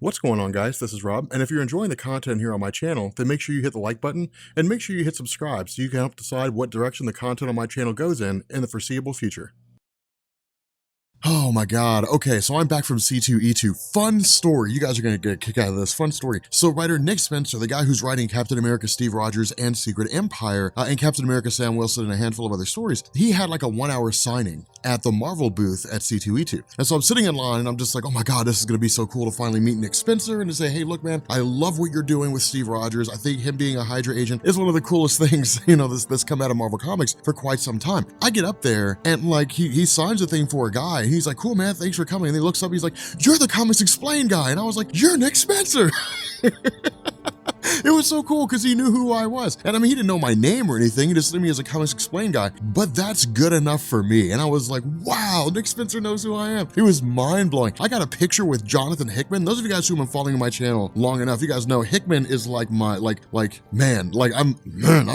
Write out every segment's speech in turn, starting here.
What's going on, guys? This is Rob, and if you're enjoying the content here on my channel, then make sure you hit the like button and make sure you hit subscribe so you can help decide what direction the content on my channel goes in the foreseeable future. Oh my god. Okay, so I'm back from C2E2. Fun story. You guys are going to get a kick out of this. Fun story. So writer Nick Spencer, the guy who's writing Captain America Steve Rogers and Secret Empire, and Captain America Sam Wilson and a handful of other stories, he had like a 1-hour signing at the Marvel booth at C2E2. And so I'm sitting in line and I'm just like, oh my god, this is going to be so cool to finally meet Nick Spencer and to say, hey, look, man, I love what you're doing with Steve Rogers. I think him being a Hydra agent is one of the coolest things, that's come out of Marvel Comics for quite some time. I get up there and like he signs a thing for a guy and he's like, cool, man, thanks for coming. And he looks up, he's like, you're the Comics Explained guy. And I was like, you're Nick Spencer. It was so cool because he knew who I was. And I mean, he didn't know my name or anything. He just knew me as a Comics Explained guy, but that's good enough for me. And I was like, wow, Nick Spencer knows who I am. It was mind blowing. I got a picture with Jonathan Hickman. Those of you guys who have been following my channel long enough, you guys know Hickman is like my, I'm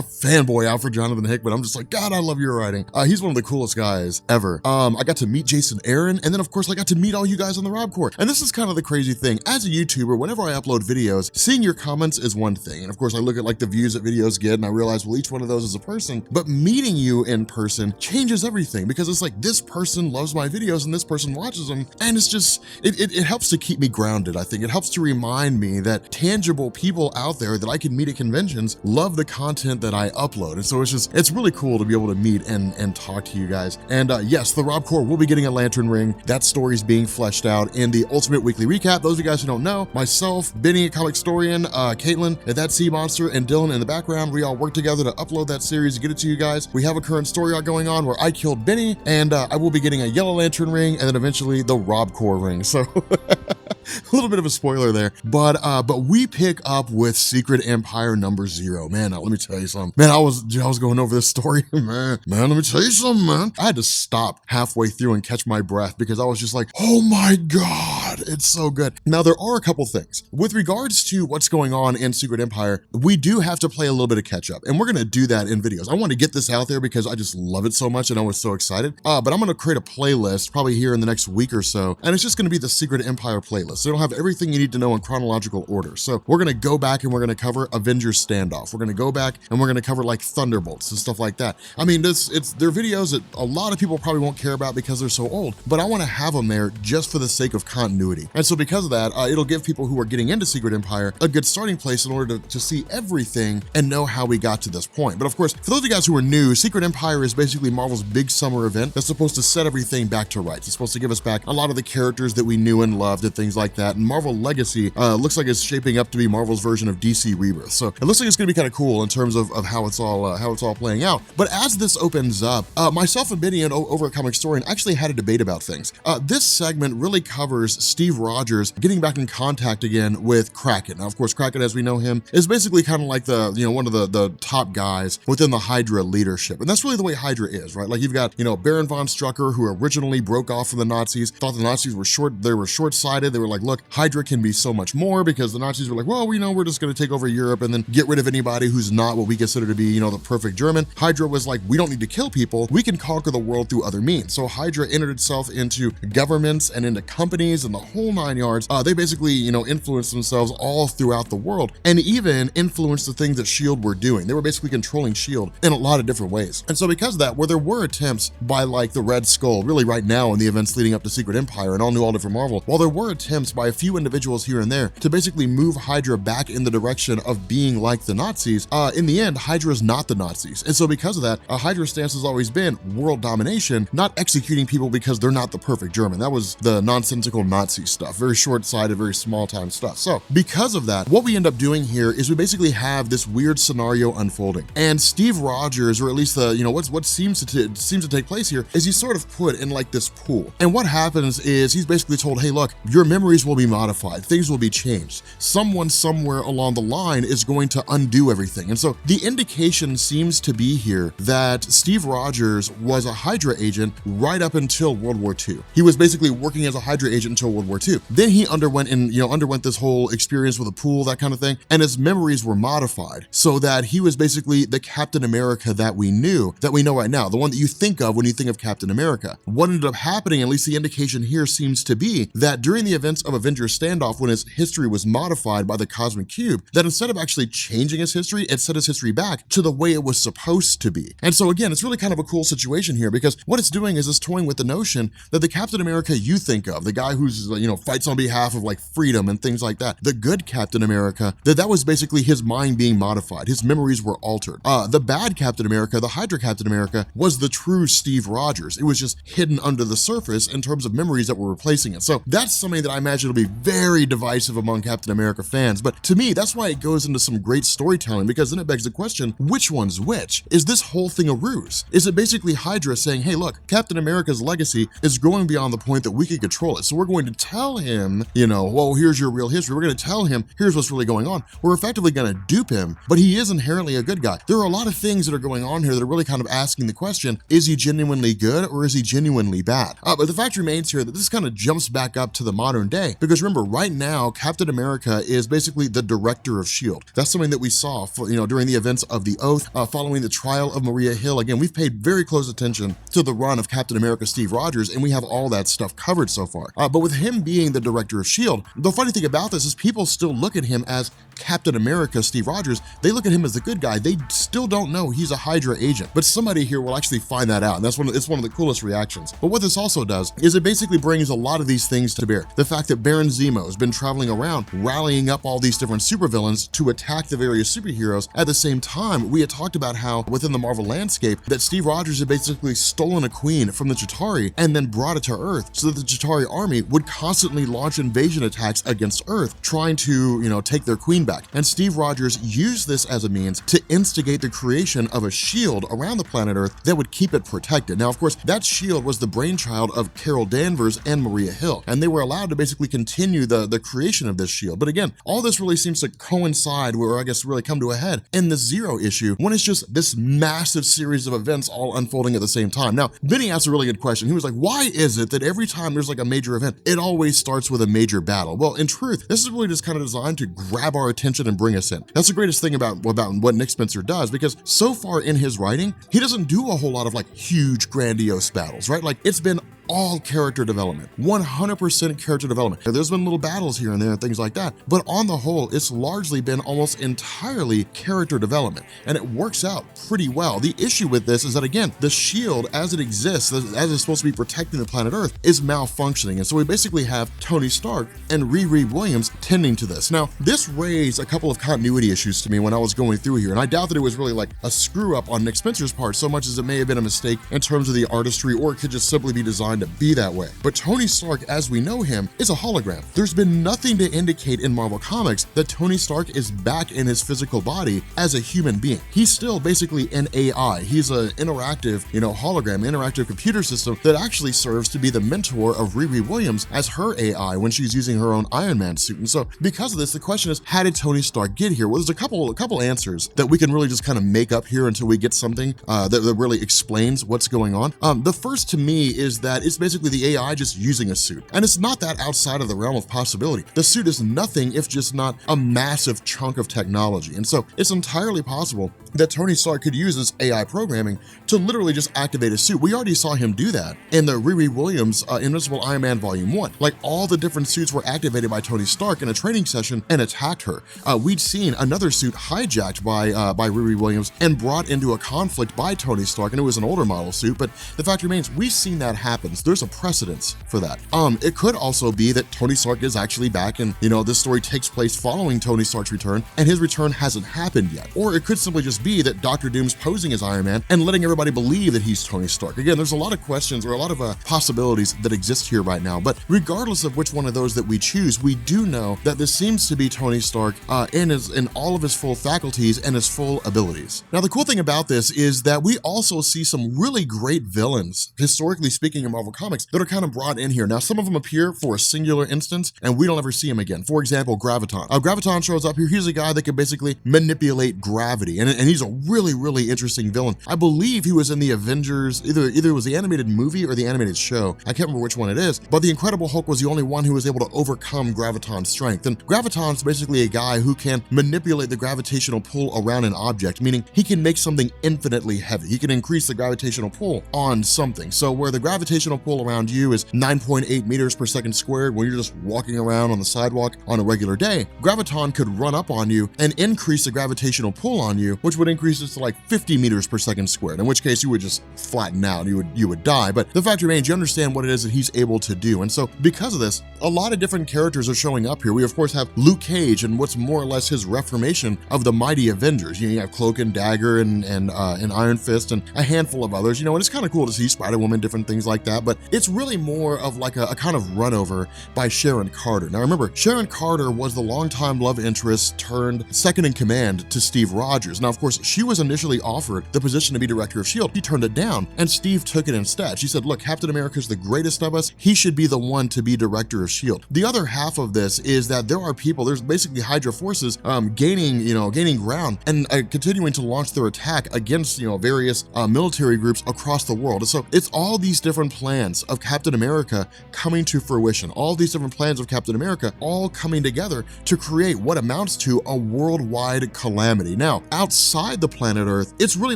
fanboy out for Jonathan Hickman. I'm just like, God, I love your writing. He's one of the coolest guys ever. I got to meet Jason Aaron. And then of course I got to meet all you guys on the Rob Corps. And this is kind of the crazy thing. As a YouTuber, whenever I upload videos, seeing your comments is one thing. And of course I look at like the views that videos get and I realize, well, each one of those is a person, but meeting you in person changes everything because it's like, this person loves my videos and this person watches them. And it's just, it helps to keep me grounded. I think it helps to remind me that tangible people out there that I can meet at conventions love the content that I upload. And so it's really cool to be able to meet and talk to you guys. And yes, the Rob Corps will be getting a lantern ring. That story's being fleshed out in the Ultimate Weekly Recap. Those of you guys who don't know, myself, Benny, a comic historian, Caitlin, at That Sea Monster, and Dylan in the background, we all work together to upload that series and get it to you guys. We have a current story arc going on where I killed Benny, and I will be getting a yellow lantern ring and then eventually the Rob Corps ring. So a little bit of a spoiler there, but we pick up with Secret Empire number 0. Man, now let me tell you something. Man, I was going over this story. man, let me tell you something, man. I had to stop halfway through and catch my breath because I was just like, oh my God, it's so good. Now, there are a couple things. With regards to what's going on in Secret Empire, we do have to play a little bit of catch up, and we're gonna do that in videos. I want to get this out there because I just love it so much and I was so excited. But I'm gonna create a playlist probably here in the next week or so, and it's just gonna be the Secret Empire playlist. So it'll have everything you need to know in chronological order. So we're gonna go back and we're gonna cover Avengers Standoff. We're gonna go back and we're gonna cover like Thunderbolts and stuff like that. I mean, they're videos that a lot of people probably won't care about because they're so old, but I want to have them there just for the sake of continuity. And so because of that, it'll give people who are getting into Secret Empire a good starting place in order to see everything and know how we got to this point. But of course, for those of you guys who are new, Secret Empire is basically Marvel's big summer event that's supposed to set everything back to rights. It's supposed to give us back a lot of the characters that we knew and loved and things like that. And Marvel Legacy looks like it's shaping up to be Marvel's version of DC Rebirth. So it looks like it's gonna be kind of cool in terms of how it's all playing out. But as this opens up, myself and Benny and over at Comic Historian actually had a debate about things. This segment really covers Steve Rogers getting back in contact again with Kraken. Now, of course, Kraken, as we know him, is basically kind of like one of the top guys within the Hydra leadership. And that's really the way Hydra is, right? Like you've got, Baron von Strucker, who originally broke off from the Nazis, thought the Nazis were short-sighted. They were like, look, Hydra can be so much more, because the Nazis were like, well, we're just gonna take over Europe and then get rid of anybody who's not what we consider to be, the perfect German. Hydra was like, we don't need to kill people. We can conquer the world through other means. So Hydra entered itself into governments and into companies and the whole 9 yards. They basically, influenced themselves all throughout the world and even influenced the things that S.H.I.E.L.D. were doing. They were basically controlling S.H.I.E.L.D. in a lot of different ways. And so because of that, where there were attempts by like the Red Skull, really right now in the events leading up to Secret Empire and all new, all different Marvel, while there were attempts by a few individuals here and there to basically move Hydra back in the direction of being like the Nazis, in the end, Hydra is not the Nazis. And so because of that, Hydra's stance has always been world domination, not executing people because they're not the perfect German. That was the nonsensical Nazi stuff, very short-sighted, very small-time stuff. So because of that, what we end up doing here is we basically have this weird scenario unfolding. And Steve Rogers, or at least what seems to take place here, is he's sort of put in like this pool. And what happens is he's basically told, hey, look, your memories will be modified, things will be changed. Someone somewhere along the line is going to undo everything. And so the indication seems to be here that Steve Rogers was a Hydra agent right up until World War II. He was basically working as a Hydra agent until World War II. Then he underwent this whole experience with a pool, that kind of thing, and his memories were modified so that he was basically the Captain America that we know right now, the one that you think of when you think of Captain America. What ended up happening, at least the indication here seems to be, that during the events events of Avengers Standoff when his history was modified by the Cosmic Cube, that instead of actually changing his history, it set his history back to the way it was supposed to be. And so again, it's really kind of a cool situation here, because what it's doing is it's toying with the notion that the Captain America you think of, the guy who's, fights on behalf of like freedom and things like that, the good Captain America, that was basically his mind being modified. His memories were altered. The bad Captain America, the Hydra Captain America, was the true Steve Rogers. It was just hidden under the surface in terms of memories that were replacing it. So that's something that I imagine will be very divisive among Captain America fans. But to me, that's why it goes into some great storytelling, because then it begs the question, which one's which? Is this whole thing a ruse? Is it basically Hydra saying, hey, look, Captain America's legacy is growing beyond the point that we can control it. So we're going to tell him, well, here's your real history. We're going to tell him, here's what's really going on. We're effectively going to dupe him, but he is inherently a good guy. There are a lot of things that are going on here that are really kind of asking the question, is he genuinely good or is he genuinely bad? But the fact remains here that this kind of jumps back up to the modern day, because remember, right now, Captain America is basically the director of S.H.I.E.L.D. That's something that we saw during the events of The Oath, following the trial of Maria Hill. Again, we've paid very close attention to the run of Captain America Steve Rogers, and we have all that stuff covered so far. But with him being the director of S.H.I.E.L.D., the funny thing about this is people still look at him as Captain America Steve Rogers. They look at him as the good guy. They still don't know he's a Hydra agent, but somebody here will actually find that out, and it's one of the coolest reactions. But what this also does is it basically brings a lot of these things to bear. The fact that Baron Zemo has been traveling around rallying up all these different supervillains to attack the various superheroes. At the same time, we had talked about how within the Marvel landscape that Steve Rogers had basically stolen a queen from the Chitauri and then brought it to Earth so that the Chitauri army would constantly launch invasion attacks against Earth, trying to, take their queen back. And Steve Rogers used this as a means to instigate the creation of a shield around the planet Earth that would keep it protected. Now, of course, that shield was the brainchild of Carol Danvers and Maria Hill, and they were allowed to basically continue the creation of this shield. But again, all this really seems to coincide, or I guess really come to a head, in the Zero issue, when it's just this massive series of events all unfolding at the same time. Now, Vinny asked a really good question. He was like, why is it that every time there's like a major event, it always starts with a major battle? Well, in truth, this is really just kind of designed to grab our attention and bring us in. That's the greatest thing about what Nick Spencer does, because so far in his writing, he doesn't do a whole lot of like huge, grandiose battles, right? Like, it's been all character development, 100% character development. There's been little battles here and there and things like that, but on the whole, it's largely been almost entirely character development, and it works out pretty well. The issue with this is that, again, the shield as it exists, as it's supposed to be protecting the planet Earth, is malfunctioning, and so we basically have Tony Stark and Riri Williams tending to this. Now, this raised a couple of continuity issues to me when I was going through here, and I doubt that it was really like a screw up on Nick Spencer's part so much as it may have been a mistake in terms of the artistry, or it could just simply be designed to be that way. But Tony Stark, as we know him, is a hologram. There's been nothing to indicate in Marvel Comics that Tony Stark is back in his physical body as a human being. He's still basically an AI. He's an interactive, hologram, interactive computer system that actually serves to be the mentor of Riri Williams as her AI when she's using her own Iron Man suit. And so because of this, the question is, how did Tony Stark get here? Well, there's a couple answers that we can really just kind of make up here until we get something that really explains what's going on. The first to me is that it's basically the AI just using a suit. And it's not that outside of the realm of possibility. The suit is nothing if just not a massive chunk of technology. And so it's entirely possible that Tony Stark could use this AI programming to literally just activate a suit. We already saw him do that in the Riri Williams Invincible Iron Man Volume 1. Like, all the different suits were activated by Tony Stark in a training session and attacked her. We'd seen another suit hijacked by Riri Williams and brought into a conflict by Tony Stark, and it was an older model suit, but the fact remains, we've seen that happen. There's a precedence for that. It could also be that Tony Stark is actually back, and this story takes place following Tony Stark's return, and his return hasn't happened yet. Or it could simply just be that Dr. Doom's posing as Iron Man and letting everybody believe that he's Tony Stark. Again, there's a lot of questions, or a lot of possibilities that exist here right now, but regardless of which one of those that we choose, we do know that this seems to be Tony Stark in all of his full faculties and his full abilities. Now, the cool thing about this is that we also see some really great villains, historically speaking, in Marvel Comics, that are kind of brought in here. Now, some of them appear for a singular instance, and we don't ever see him again. For example, Graviton. Graviton shows up here. He's a guy that can basically manipulate gravity, and he's a really, really interesting villain. I believe he was in the Avengers, either it was the animated movie or the animated show. I can't remember which one it is, but the Incredible Hulk was the only one who was able to overcome Graviton's strength. And Graviton's basically a guy who can manipulate the gravitational pull around an object, meaning he can make something infinitely heavy. He can increase the gravitational pull on something. So where the gravitational gravitational pull around you is 9.8 meters per second squared when you're just walking around on the sidewalk on a regular day, graviton could run up on you and increase the gravitational pull on you, which would increase it to like 50 meters per second squared, in which case you would just flatten out, you would die. But the fact remains, you understand what it is that he's able to do. And so because of this, a lot of different characters are showing up here. We of course have Luke Cage and what's more or less his reformation of the mighty Avengers. You have Cloak and Dagger and Iron Fist and a handful of others, and it's kind of cool to see Spider-Woman, different things like that, but it's really more of like a kind of run over by Sharon Carter. Now remember, Sharon Carter was the longtime love interest turned second in command to Steve Rogers. Now of course, she was initially offered the position to be director of S.H.I.E.L.D. He turned it down, and Steve took it instead. She said, look, Captain America's the greatest of us. He should be the one to be director of S.H.I.E.L.D. The other half of this is that there are people, there's basically Hydra forces gaining ground and continuing to launch their attack against, various military groups across the world. And so it's all these different plans of Captain America coming to fruition, all these different plans of Captain America all coming together to create what amounts to a worldwide calamity. Now, outside the planet Earth, it's really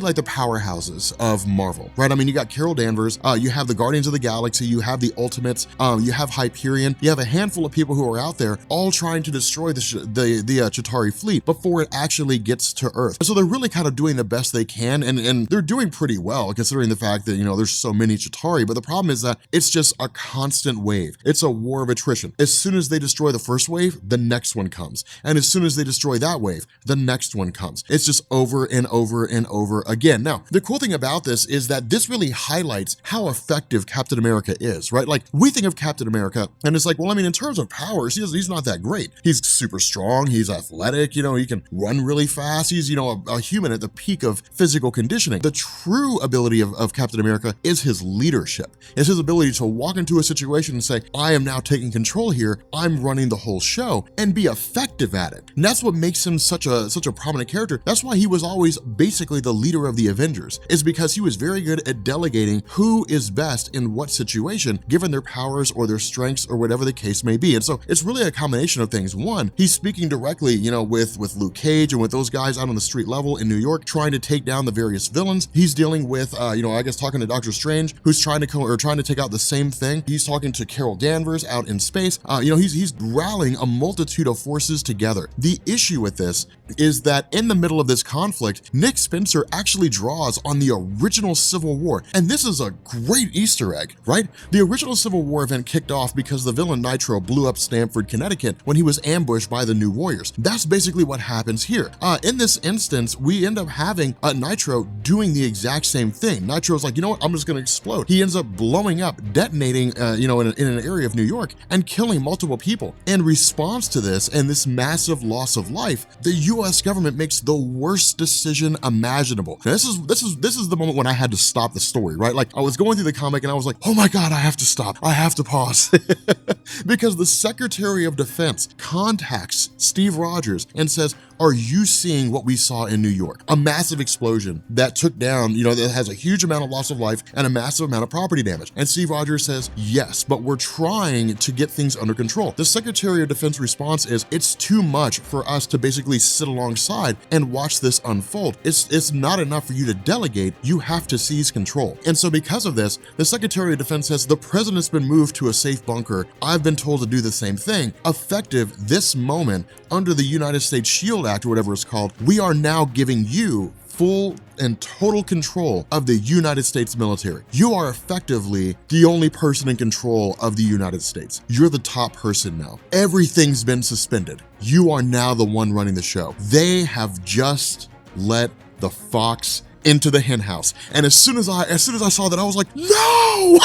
like the powerhouses of Marvel, right? I mean, you got Carol Danvers, you have the Guardians of the Galaxy, you have the Ultimates, you have Hyperion, you have a handful of people who are out there all trying to destroy the Chitauri fleet before it actually gets to Earth. So they're really kind of doing the best they can, and they're doing pretty well considering the fact that, there's so many Chitauri, but the problem is that it's just a constant wave. It's a war of attrition. As soon as they destroy the first wave, the next one comes. And as soon as they destroy that wave, the next one comes. It's just over and over and over again. Now, the cool thing about this is that this really highlights how effective Captain America is, right? Like, we think of Captain America, and it's like, well, I mean, in terms of powers, he's not that great. He's super strong, he's athletic, he can run really fast, he's, a human at the peak of physical conditioning. The true ability of Captain America is his leadership. It's his ability to walk into a situation and say, I am now taking control here, I'm running the whole show, and be effective at it. And that's what makes him such a prominent character. That's why he was always basically the leader of the Avengers, is because he was very good at delegating who is best in what situation, given their powers or their strengths or whatever the case may be. And so it's really a combination of things. One, he's speaking directly, with Luke Cage and with those guys out on the street level in New York, trying to take down the various villains. He's dealing with, I guess talking to Doctor Strange, who's trying to take out the same thing. He's talking to Carol Danvers out in space. He's rallying a multitude of forces together. The issue with this is that in the middle of this conflict, Nick Spencer actually draws on the original Civil War. And this is a great Easter egg, right? The original Civil War event kicked off because the villain Nitro blew up Stamford, Connecticut when he was ambushed by the New Warriors. That's basically what happens here. In this instance, we end up having Nitro doing the exact same thing. Nitro's like, you know what, I'm just gonna explode. He ends up blowing up, detonating, in an area of New York and killing multiple people. In response to this and this massive loss of life, the US government makes the worst decision imaginable. Now, this is the moment when I had to stop the story, right? Like, I was going through the comic and I was like, oh my God, I have to stop. I have to pause. Because the Secretary of Defense contacts Steve Rogers and says, are you seeing what we saw in New York? A massive explosion that took down, that has a huge amount of loss of life and a massive amount of property damage. And Steve Rogers says, yes, but we're trying to get things under control. The Secretary of Defense response is, it's too much for us to basically sit alongside and watch this unfold. It's not enough for you to delegate, you have to seize control. And so because of this, the Secretary of Defense says, the president's been moved to a safe bunker. I've been told to do the same thing. Effective this moment, under the United States SHIELD Act or whatever it's called, we are now giving you full and total control of the United States military. You are effectively the only person in control of the United States. You're the top person now. Everything's been suspended. You are now the one running the show. They have just let the fox into the hen house. And as soon as I saw that, I was like, no!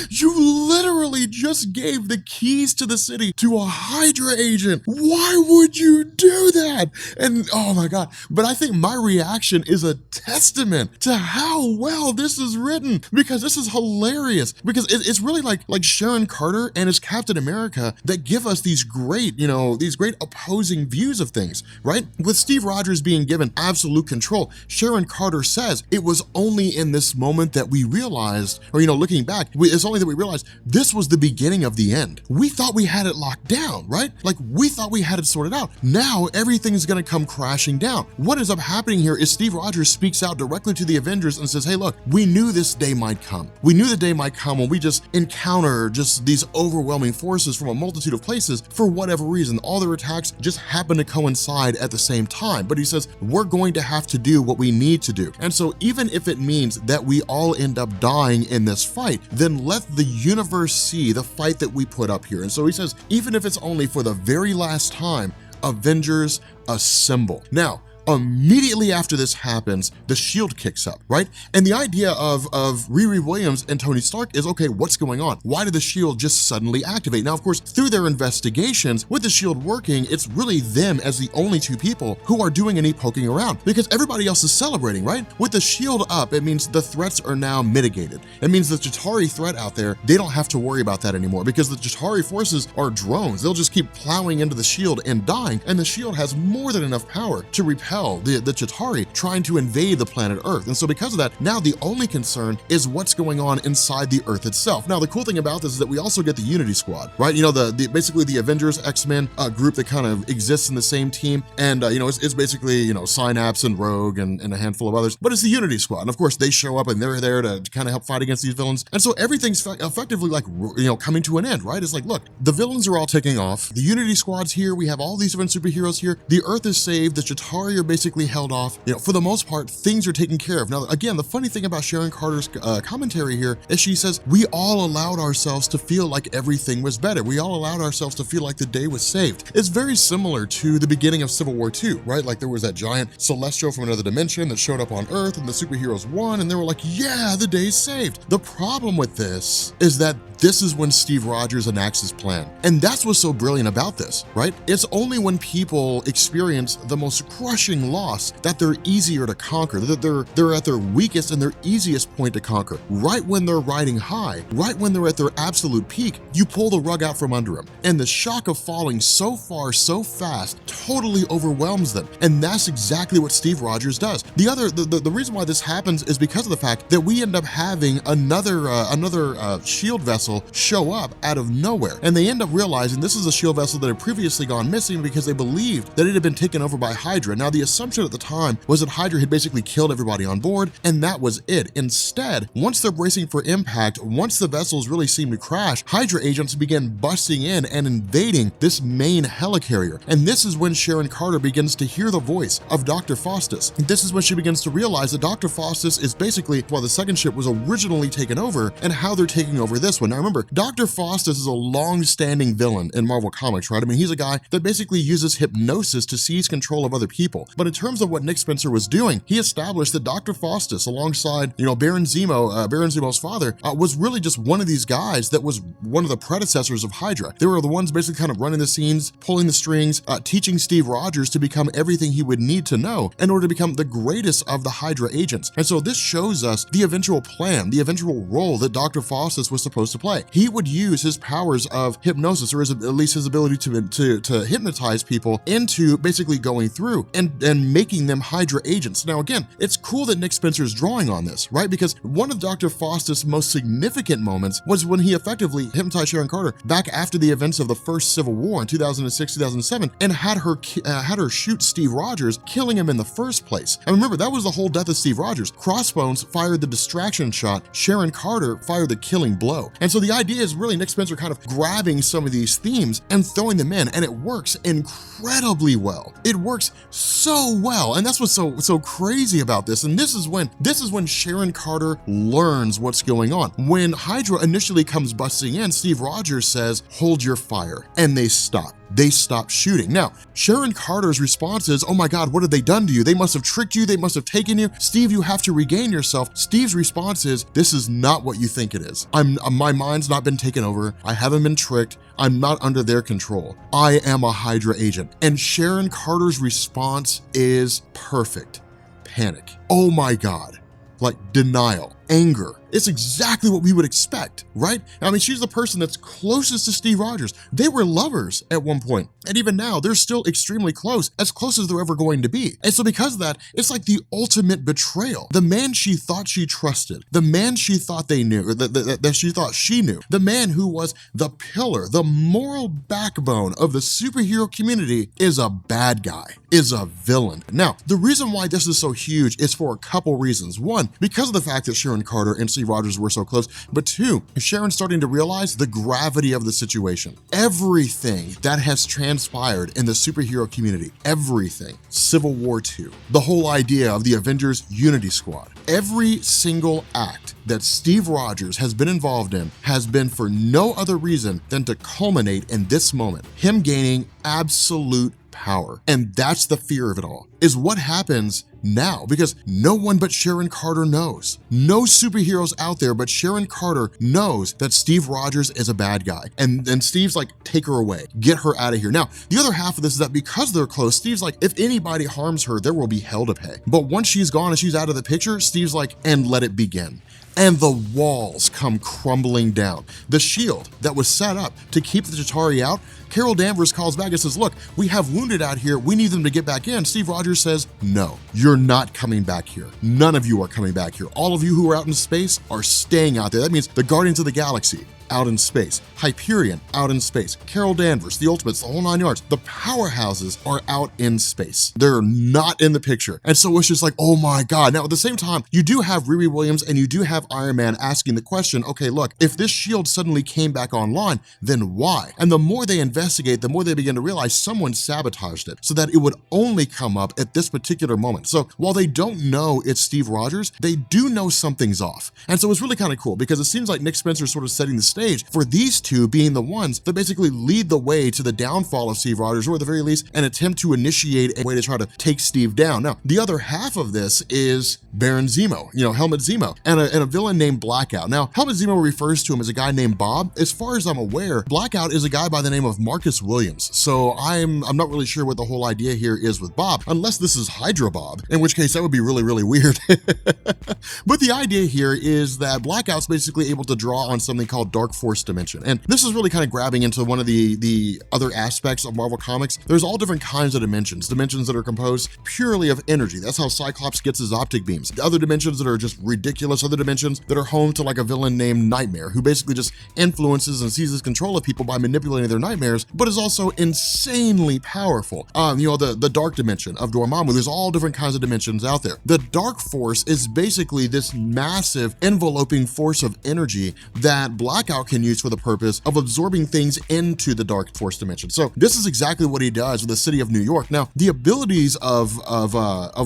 You literally just gave the keys to the city to a Hydra agent. Why would you do that? And oh my God. But I think my reaction is a testament to how well this is written, because this is hilarious. Because it's really like Sharon Carter and his Captain America that give us these great, these great opposing views of things, right? With Steve Rogers being given absolute control, Sharon Carter says it was only in this moment that we realized, or looking back, It's only that we realized this was the beginning of the end. We thought we had it locked down, right? Like we thought we had it sorted out. Now everything's gonna come crashing down. What ends up happening here is Steve Rogers speaks out directly to the Avengers and says, hey, look, we knew this day might come. We knew the day might come when we just encounter just these overwhelming forces from a multitude of places for whatever reason. All their attacks just happen to coincide at the same time. But he says, we're going to have to do what we need to do. And so even if it means that we all end up dying in this fight, then let the universe see the fight that we put up here. And so he says, even if it's only for the very last time, Avengers assemble. Now, immediately after this happens, the shield kicks up, right? And the idea of Riri Williams and Tony Stark is, okay, what's going on? Why did the shield just suddenly activate? Now, of course, through their investigations, with the shield working, it's really them as the only two people who are doing any poking around, because everybody else is celebrating, right? With the shield up, it means the threats are now mitigated. It means the Chitauri threat out there, they don't have to worry about that anymore, because the Chitauri forces are drones. They'll just keep plowing into the shield and dying, and the shield has more than enough power to repel the Chitauri trying to invade the planet Earth. And so because of that, now the only concern is what's going on inside the Earth itself. Now, the cool thing about this is that we also get the Unity Squad, right? You know, basically the Avengers, X-Men group that kind of exists in the same team. And, you know, it's basically, you know, Synapse and Rogue and a handful of others, but it's the Unity Squad. And of course, they show up and they're there to kind of help fight against these villains. And so everything's effectively like, you know, coming to an end, right? It's like, look, the villains are all taking off. The Unity Squad's here. We have all these different superheroes here. The Earth is saved. The Chitauri are basically held off. You know, for the most part, things are taken care of. Now, again, the funny thing about Sharon Carter's commentary here is she says, we all allowed ourselves to feel like everything was better. We all allowed ourselves to feel like the day was saved. It's very similar to the beginning of Civil War II, right? Like there was that giant celestial from another dimension that showed up on Earth and the superheroes won and they were like, yeah, the day's saved. The problem with this is that this is when Steve Rogers enacts his plan. And that's what's so brilliant about this, right? It's only when people experience the most crushing loss that they're easier to conquer, that they're at their weakest and their easiest point to conquer. Right when they're riding high, right when they're at their absolute peak, you pull the rug out from under them. And the shock of falling so far, so fast, totally overwhelms them. And that's exactly what Steve Rogers does. The reason why this happens is because of the fact that we end up having another shield vessel show up out of nowhere. And they end up realizing this is a shield vessel that had previously gone missing because they believed that it had been taken over by Hydra. Now, the assumption at the time was that Hydra had basically killed everybody on board, and that was it. Instead, once they're bracing for impact, once the vessels really seem to crash, Hydra agents begin busting in and invading this main helicarrier. And this is when Sharon Carter begins to hear the voice of Dr. Faustus. And this is when she begins to realize that Dr. Faustus is basically why the second ship was originally taken over and how they're taking over this one. Now remember, Dr. Faustus is a long-standing villain in Marvel Comics, right? I mean, he's a guy that basically uses hypnosis to seize control of other people. But in terms of what Nick Spencer was doing, he established that Dr. Faustus, alongside, you know, Baron Zemo's father, was really just one of these guys that was one of the predecessors of Hydra. They were the ones basically kind of running the scenes, pulling the strings, teaching Steve Rogers to become everything he would need to know in order to become the greatest of the Hydra agents. And so this shows us the eventual plan, the eventual role that Dr. Faustus was supposed to play. He would use his powers of hypnosis, or at least his ability to hypnotize people into basically going through and making them Hydra agents. Now, again, it's cool that Nick Spencer's drawing on this, right? Because one of Dr. Faustus' most significant moments was when he effectively hypnotized Sharon Carter back after the events of the first Civil War in 2006, 2007, and had her shoot Steve Rogers, killing him in the first place. And remember, that was the whole death of Steve Rogers. Crossbones fired the distraction shot, Sharon Carter fired the killing blow. And so the idea is really Nick Spencer kind of grabbing some of these themes and throwing them in, and it works incredibly well. It works so well, and that's what's so crazy about this. And this is when Sharon Carter learns what's going on. When Hydra initially comes busting in, Steve Rogers says, "Hold your fire," and they stop. They stop shooting. Now, Sharon Carter's response is, "Oh my God, what have they done to you? They must have tricked you. They must have taken you. Steve, you have to regain yourself." Steve's response is, "This is not what you think it is. My mind's not been taken over. I haven't been tricked. I'm not under their control. I am a Hydra agent." And Sharon Carter's response is perfect. Panic. Oh my God. Like denial. anger. It's exactly what we would expect, right? I mean, she's the person that's closest to Steve Rogers. They were lovers at one point, and even now, they're still extremely close as they're ever going to be. And so because of that, it's like the ultimate betrayal. The man she thought she trusted, the man she thought they knew, that she thought she knew, the man who was the pillar, the moral backbone of the superhero community is a bad guy, is a villain. Now, the reason why this is so huge is for a couple reasons. One, because of the fact that Sharon Carter and Steve Rogers were so close, but two, Sharon's starting to realize the gravity of the situation. Everything that has transpired in the superhero community, everything, Civil War II, the whole idea of the Avengers Unity Squad, every single act that Steve Rogers has been involved in has been for no other reason than to culminate in this moment, him gaining absolute power. And that's the fear of it all, is what happens now, because no one but Sharon Carter knows. No superheroes out there but Sharon Carter knows that Steve Rogers is a bad guy. And Steve's like, take her away, get her out of here. Now, the other half of this is that because they're close, Steve's like, if anybody harms her, there will be hell to pay. But once she's gone and she's out of the picture, Steve's like, and let it begin. And the walls come crumbling down. The shield that was set up to keep the Chitauri out, Carol Danvers calls back and says, look, we have wounded out here. We need them to get back in. Steve Rogers says, no, you're not coming back here. None of you are coming back here. All of you who are out in space are staying out there. That means the Guardians of the Galaxy, out in space, Hyperion, out in space, Carol Danvers, the Ultimates, the whole 9 yards. The powerhouses are out in space. They're not in the picture. And so it's just like, oh my God. Now, at the same time, you do have Riri Williams and you do have Iron Man asking the question, okay, look, if this shield suddenly came back online, then why? And the more they investigate, the more they begin to realize someone sabotaged it so that it would only come up at this particular moment. So while they don't know it's Steve Rogers, they do know something's off. And so it's really kind of cool because it seems like Nick Spencer is sort of setting the stage for these two being the ones that basically lead the way to the downfall of Steve Rogers, or at the very least, an attempt to initiate a way to try to take Steve down. Now, the other half of this is Baron Zemo, Helmut Zemo, and a villain named Blackout. Now, Helmut Zemo refers to him as a guy named Bob. As far as I'm aware, Blackout is a guy by the name of Marcus Williams. So I'm not really sure what the whole idea here is with Bob, unless this is Hydra Bob, in which case that would be really, really weird. But the idea here is that Blackout's basically able to draw on something called Dark Force Dimension. And this is really kind of grabbing into one of the other aspects of Marvel Comics. There's all different kinds of dimensions that are composed purely of energy. That's how Cyclops gets his optic beams. Other dimensions that are just ridiculous, other dimensions that are home to like a villain named Nightmare, who basically just influences and seizes control of people by manipulating their nightmares, but is also insanely powerful. The dark dimension of Dormammu, there's all different kinds of dimensions out there. The Dark Force is basically this massive enveloping force of energy that Blackout can use for the purpose of absorbing things into the Dark Force dimension. So this is exactly what he does with the city of New York. Now, the abilities of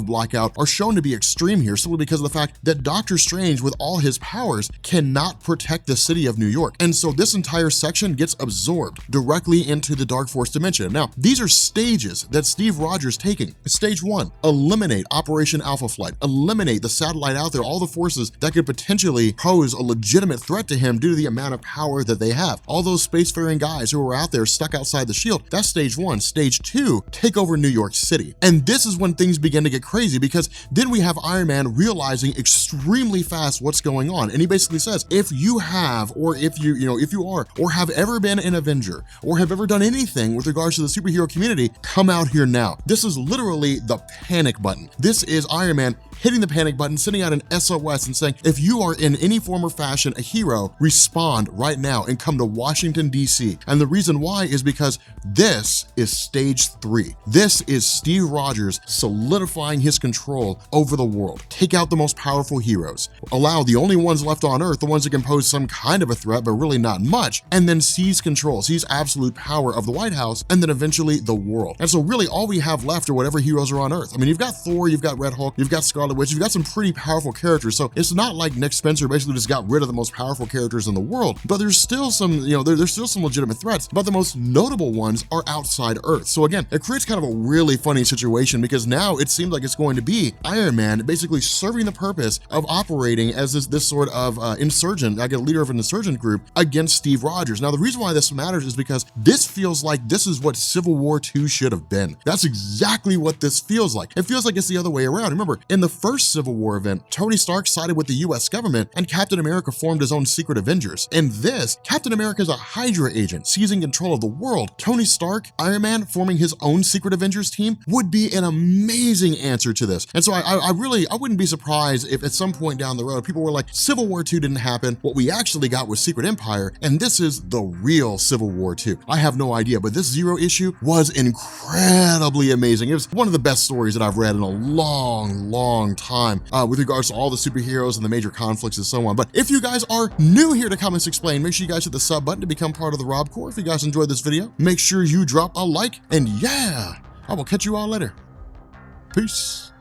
Blackout are shown to be extreme here simply because of the fact that Doctor Strange, with all his powers, cannot protect the city of New York. And so this entire section gets absorbed directly into the Dark Force dimension. Now, these are stages that Steve Rogers taking. Stage 1, eliminate Operation Alpha Flight, eliminate the satellite out there, all the forces that could potentially pose a legitimate threat to him due to the amount of power that they have. All those spacefaring guys who are out there stuck outside the shield, that's stage 1. Stage 2, take over New York City. And this is when things begin to get crazy, because then we have Iron Man realizing extremely fast what's going on. And he basically says, if you have, or if you are, or have ever been an Avenger, or have ever done anything with regards to the superhero community, come out here now. This is literally the panic button. This is Iron Man hitting the panic button, sending out an SOS and saying, if you are in any form or fashion a hero, respond right now and come to Washington, D.C. And the reason why is because this is stage 3. This is Steve Rogers solidifying his control over the world. Take out the most powerful heroes, allow the only ones left on Earth, the ones that can pose some kind of a threat, but really not much, and then seize control, seize absolute power of the White House, and then eventually the world. And so really all we have left are whatever heroes are on Earth. I mean, you've got Thor, you've got Red Hulk, you've got Scarlet Witch, you've got some pretty powerful characters. So it's not like Nick Spencer basically just got rid of the most powerful characters in the world, but there's still some, there's still some legitimate threats, but the most notable ones are outside Earth. So again, it creates kind of a really funny situation, because now it seems like it's going to be Iron Man basically serving the purpose of operating as this sort of insurgent, like a leader of an insurgent group against Steve Rogers. Now, the reason why this matters is because this feels like this is what Civil War II should have been. That's exactly what this feels like. It feels like it's the other way around. Remember, in the first Civil War event, Tony Stark sided with the US government and Captain America formed his own secret Avengers. In this, Captain America is a Hydra agent seizing control of the world. Tony Stark, Iron Man, forming his own secret Avengers team would be an amazing answer to this. And so I wouldn't be surprised if at some point down the road, people were like, Civil War II didn't happen. What we actually got was Secret Empire, and this is the real Civil War II. I have no idea, but this Zero issue was incredibly amazing. It was one of the best stories that I've read in a long time with regards to all the superheroes and the major conflicts and so on. But if you guys are new here to Comics Explained, make sure you guys hit the sub button to become part of the Rob Corps. If you guys enjoyed this video, make sure you drop a like, and yeah, I will catch you all later. Peace.